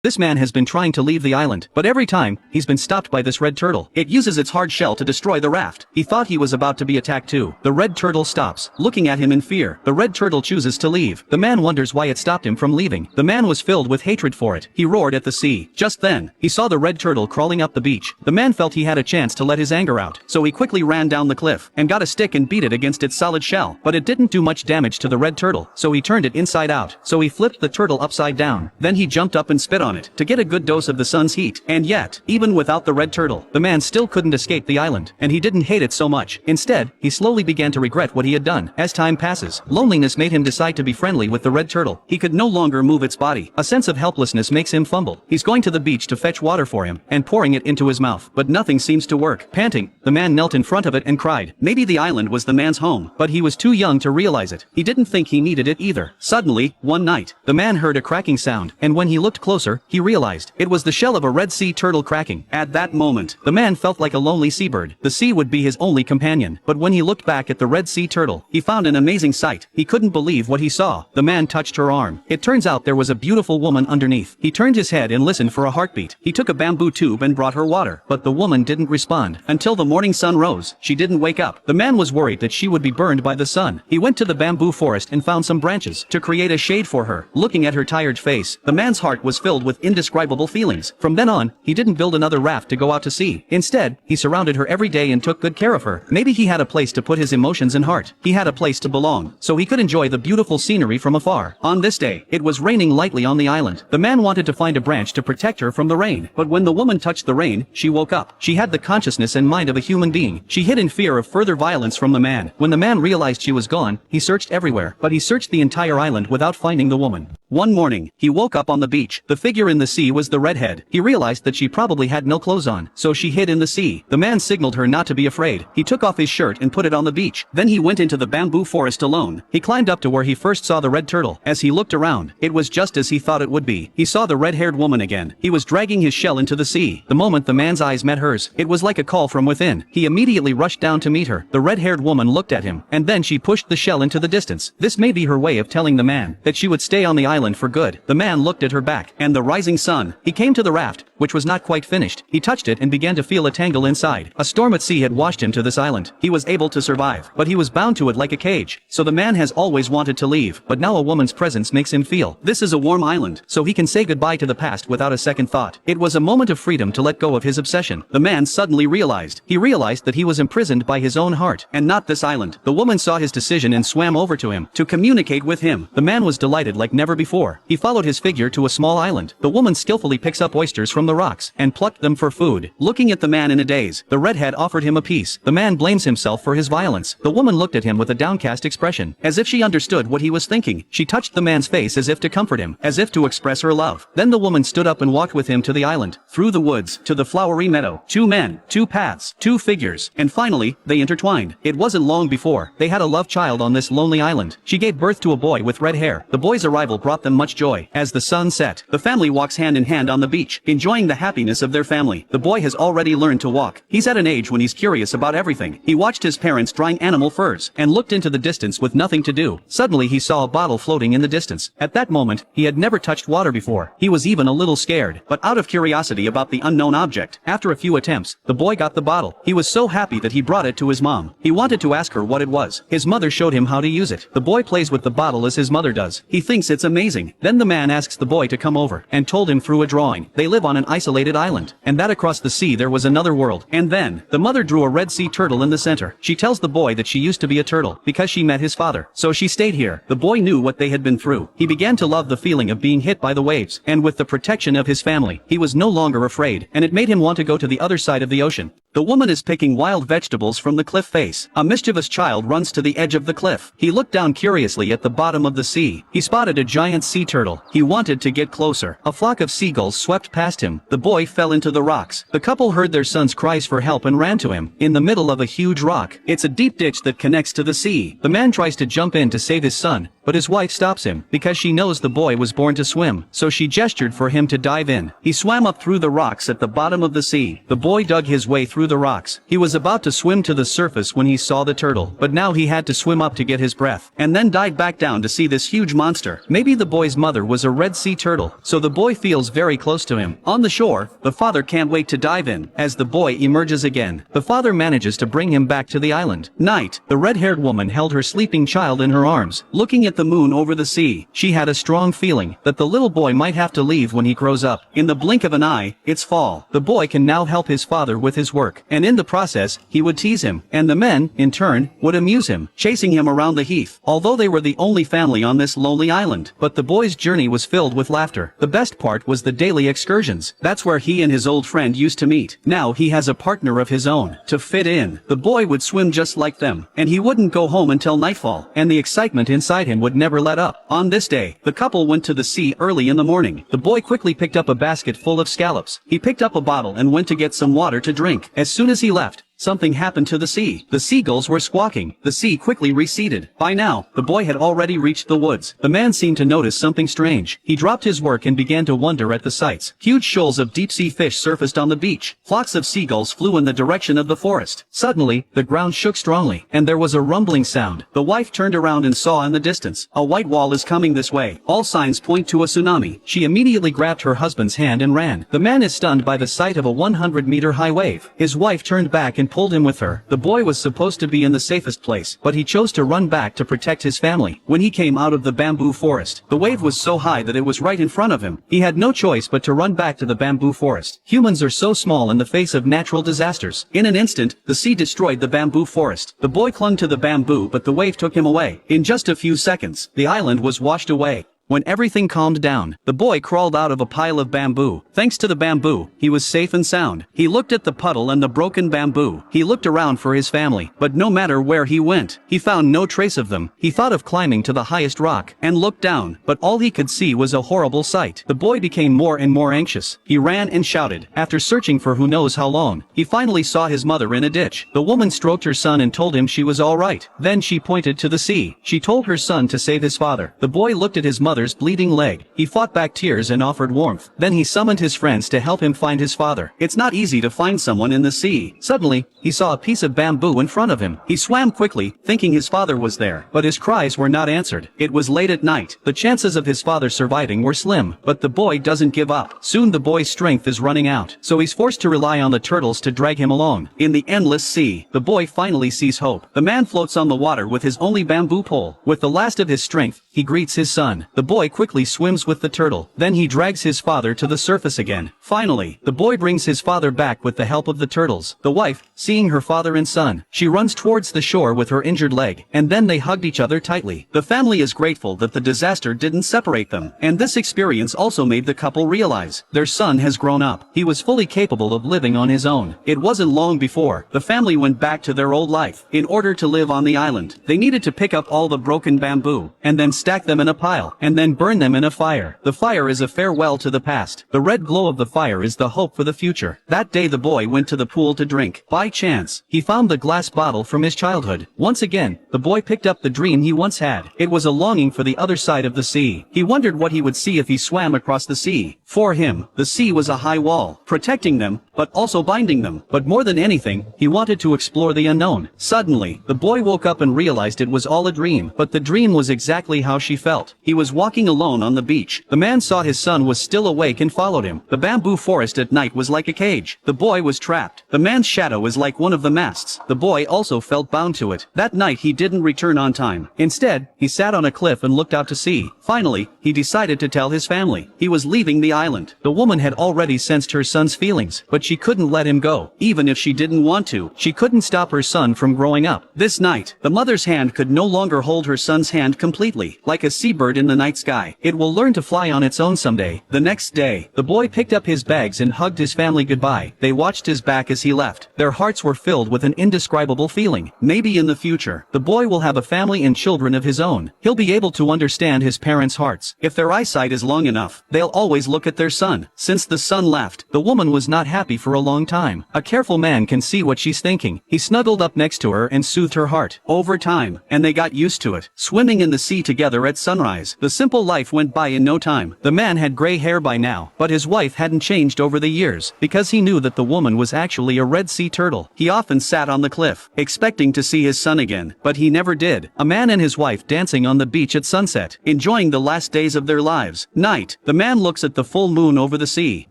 This man has been trying to leave the island, but every time, he's been stopped by this red turtle. It uses its hard shell to destroy the raft. He thought he was about to be attacked too. The red turtle stops, looking at him in fear. The red turtle chooses to leave. The man wonders why it stopped him from leaving. The man was filled with hatred for it. He roared at the sea. Just then, he saw the red turtle crawling up the beach. The man felt he had a chance to let his anger out, so he quickly ran down the cliff, and got a stick and beat it against its solid shell. But it didn't do much damage to the red turtle, so he turned it inside out. So he flipped the turtle upside down. Then he jumped up and spit on it, to get a good dose of the sun's heat. And yet, even without the red turtle, the man still couldn't escape the island, and he didn't hate it so much. Instead, he slowly began to regret what he had done. As time passes, loneliness made him decide to be friendly with the red turtle. He could no longer move its body. A sense of helplessness makes him fumble. He's going to the beach to fetch water for him, and pouring it into his mouth. But nothing seems to work. Panting, the man knelt in front of it and cried. Maybe the island was the man's home, but he was too young to realize it. He didn't think he needed it either. Suddenly, one night, the man heard a cracking sound, and when he looked closer, he realized it was the shell of a red sea turtle cracking. At that moment, the man felt like a lonely seabird. The sea would be his only companion. But when he looked back at the red sea turtle, he found an amazing sight. He couldn't believe what he saw. The man touched her arm. It turns out there was a beautiful woman underneath. He turned his head and listened for a heartbeat. He took a bamboo tube and brought her water. But the woman didn't respond. Until the morning sun rose, she didn't wake up. The man was worried that she would be burned by the sun. He went to the bamboo forest and found some branches to create a shade for her. Looking at her tired face, the man's heart was filled with indescribable feelings. From then on, he didn't build another raft to go out to sea. Instead, he surrounded her every day and took good care of her. Maybe he had a place to put his emotions and heart. He had a place to belong, so he could enjoy the beautiful scenery from afar. On this day, it was raining lightly on the island. The man wanted to find a branch to protect her from the rain, but when the woman touched the rain, she woke up. She had the consciousness and mind of a human being. She hid in fear of further violence from the man. When the man realized she was gone, he searched everywhere, but he searched the entire island without finding the woman. One morning, he woke up on the beach. The figure in the sea was the redhead. He realized that she probably had no clothes on, so she hid in the sea. The man signaled her not to be afraid. He took off his shirt and put it on the beach. Then he went into the bamboo forest alone. He climbed up to where he first saw the red turtle. As he looked around, it was just as he thought it would be. He saw the red-haired woman again. He was dragging his shell into the sea. The moment the man's eyes met hers, it was like a call from within. He immediately rushed down to meet her. The red-haired woman looked at him, and then she pushed the shell into the distance. This may be her way of telling the man that she would stay on the island for good. The man looked at her back, and the rising sun. He came to the raft, which was not quite finished. He touched it and began to feel a tangle inside. A storm at sea had washed him to this island. He was able to survive, but he was bound to it like a cage. So the man has always wanted to leave, but now a woman's presence makes him feel this is a warm island, so he can say goodbye to the past without a second thought. It was a moment of freedom to let go of his obsession. The man suddenly realized. He realized that he was imprisoned by his own heart, and not this island. The woman saw his decision and swam over to him, to communicate with him. The man was delighted like never before. He followed his figure to a small island. The woman skillfully picks up oysters from the rocks, and plucked them for food. Looking at the man in a daze, the redhead offered him a piece. The man blames himself for his violence. The woman looked at him with a downcast expression, as if she understood what he was thinking. She touched the man's face as if to comfort him, as if to express her love. Then the woman stood up and walked with him to the island, through the woods, to the flowery meadow. Two men, two paths, two figures, and finally, they intertwined. It wasn't long before they had a love child on this lonely island. She gave birth to a boy with red hair. The boy's arrival brought them much joy. As the sun set, the family walks hand in hand on the beach, enjoying the happiness of their family. The boy has already learned to walk. He's at an age when he's curious about everything. He watched his parents drying animal furs, and looked into the distance with nothing to do. Suddenly he saw a bottle floating in the distance. At that moment, he had never touched water before. He was even a little scared, but out of curiosity about the unknown object, after a few attempts, the boy got the bottle. He was so happy that he brought it to his mom. He wanted to ask her what it was. His mother showed him how to use it. The boy plays with the bottle as his mother does. He thinks it's amazing. Then the man asks the boy to come over, and told him through a drawing. They live on an isolated island, and that across the sea there was another world. And then, the mother drew a red sea turtle in the center. She tells the boy that she used to be a turtle, because she met his father. So she stayed here. The boy knew what they had been through. He began to love the feeling of being hit by the waves, and with the protection of his family, he was no longer afraid, and it made him want to go to the other side of the ocean. The woman is picking wild vegetables from the cliff face. A mischievous child runs to the edge of the cliff. He looked down curiously at the bottom of the sea. He spotted a giant sea turtle. He wanted to get closer. A flock of seagulls swept past him. The boy fell into the rocks. The couple heard their son's cries for help and ran to him. In the middle of a huge rock, it's a deep ditch that connects to the sea. The man tries to jump in to save his son, but his wife stops him, because she knows the boy was born to swim, so she gestured for him to dive in. He swam up through the rocks at the bottom of the sea. The boy dug his way through the rocks. He was about to swim to the surface when he saw the turtle, but now he had to swim up to get his breath, and then dive back down to see this huge monster. Maybe the boy's mother was a red sea turtle, so the boy feels very close to him. On the shore, the father can't wait to dive in. As the boy emerges again, the father manages to bring him back to the island. Night, the red-haired woman held her sleeping child in her arms, looking at the moon over the sea. She had a strong feeling that the little boy might have to leave when he grows up. In the blink of an eye, it's fall. The boy can now help his father with his work, and in the process, he would tease him, and the men, in turn, would amuse him, chasing him around the heath, although they were the only family on this lonely island. But the boy's journey was filled with laughter. The best part was the daily excursions. That's where he and his old friend used to meet. Now he has a partner of his own. To fit in, the boy would swim just like them, and he wouldn't go home until nightfall, and the excitement inside him would never let up. On this day, the couple went to the sea early in the morning. The boy quickly picked up a basket full of scallops. He picked up a bottle and went to get some water to drink. As soon as he left, something happened to the sea. The seagulls were squawking. The sea quickly receded. By now, the boy had already reached the woods. The man seemed to notice something strange. He dropped his work and began to wonder at the sights. Huge shoals of deep-sea fish surfaced on the beach. Flocks of seagulls flew in the direction of the forest. Suddenly, the ground shook strongly, and there was a rumbling sound. The wife turned around and saw in the distance, a white wall is coming this way. All signs point to a tsunami. She immediately grabbed her husband's hand and ran. The man is stunned by the sight of a 100-meter high wave. His wife turned back and pulled him with her. The boy was supposed to be in the safest place, but he chose to run back to protect his family. When he came out of the bamboo forest, the wave was so high that it was right in front of him. He had no choice but to run back to the bamboo forest. Humans are so small in the face of natural disasters. In an instant, the sea destroyed the bamboo forest. The boy clung to the bamboo, but the wave took him away. In just a few seconds, the island was washed away. When everything calmed down, the boy crawled out of a pile of bamboo. Thanks to the bamboo, he was safe and sound. He looked at the puddle and the broken bamboo. He looked around for his family, but no matter where he went, he found no trace of them. He thought of climbing to the highest rock and looked down, but all he could see was a horrible sight. The boy became more and more anxious. He ran and shouted. After searching for who knows how long, he finally saw his mother in a ditch. The woman stroked her son and told him she was all right. Then she pointed to the sea. She told her son to save his father. The boy looked at his mother's bleeding leg. He fought back tears and offered warmth. Then he summoned his friends to help him find his father. It's not easy to find someone in the sea. Suddenly, he saw a piece of bamboo in front of him. He swam quickly, thinking his father was there, but his cries were not answered. It was late at night. The chances of his father surviving were slim, but the boy doesn't give up. Soon the boy's strength is running out, so he's forced to rely on the turtles to drag him along. In the endless sea, the boy finally sees hope. The man floats on the water with his only bamboo pole. With the last of his strength, he greets his son. The boy quickly swims with the turtle. Then he drags his father to the surface again. Finally, the boy brings his father back with the help of the turtles. The wife, seeing her father and son, she runs towards the shore with her injured leg, and then they hugged each other tightly. The family is grateful that the disaster didn't separate them, and this experience also made the couple realize their son has grown up. He was fully capable of living on his own. It wasn't long before the family went back to their old life. In order to live on the island, they needed to pick up all the broken bamboo, and then stack them in a pile, and then burn them in a fire. The fire is a farewell to the past. The red glow of the fire is the hope for the future. That day the boy went to the pool to drink. By chance, he found the glass bottle from his childhood. Once again, the boy picked up the dream he once had. It was a longing for the other side of the sea. He wondered what he would see if he swam across the sea. For him, the sea was a high wall, protecting them, but also binding them. But more than anything, he wanted to explore the unknown. Suddenly, the boy woke up and realized it was all a dream. But the dream was exactly how she felt. He was walking alone on the beach. The man saw his son was still awake and followed him. The bamboo forest at night was like a cage. The boy was trapped. The man's shadow was like one of the masts. The boy also felt bound to it. That night he didn't return on time. Instead, he sat on a cliff and looked out to sea. Finally, he decided to tell his family. He was leaving the island. The woman had already sensed her son's feelings, but she couldn't let him go. Even if she didn't want to, she couldn't stop her son from growing up. This night, the mother's hand could no longer hold her son's hand completely. Like a seabird in the night night sky. It will learn to fly on its own someday. The next day, the boy picked up his bags and hugged his family goodbye. They watched his back as he left. Their hearts were filled with an indescribable feeling. Maybe in the future, the boy will have a family and children of his own. He'll be able to understand his parents' hearts. If their eyesight is long enough, they'll always look at their son. Since the son left, the woman was not happy for a long time. A careful man can see what she's thinking. He snuggled up next to her and soothed her heart. Over time, and they got used to it, swimming in the sea together at sunrise. The simple life went by in no time. The man had gray hair by now, but his wife hadn't changed over the years, because he knew that the woman was actually a red sea turtle. He often sat on the cliff, expecting to see his son again, but he never did. A man and his wife dancing on the beach at sunset, enjoying the last days of their lives. Night. The man looks at the full moon over the sea.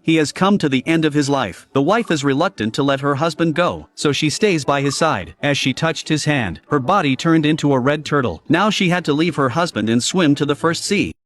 He has come to the end of his life. The wife is reluctant to let her husband go, so she stays by his side. As she touched his hand, her body turned into a red turtle. Now she had to leave her husband and swim to the first sea.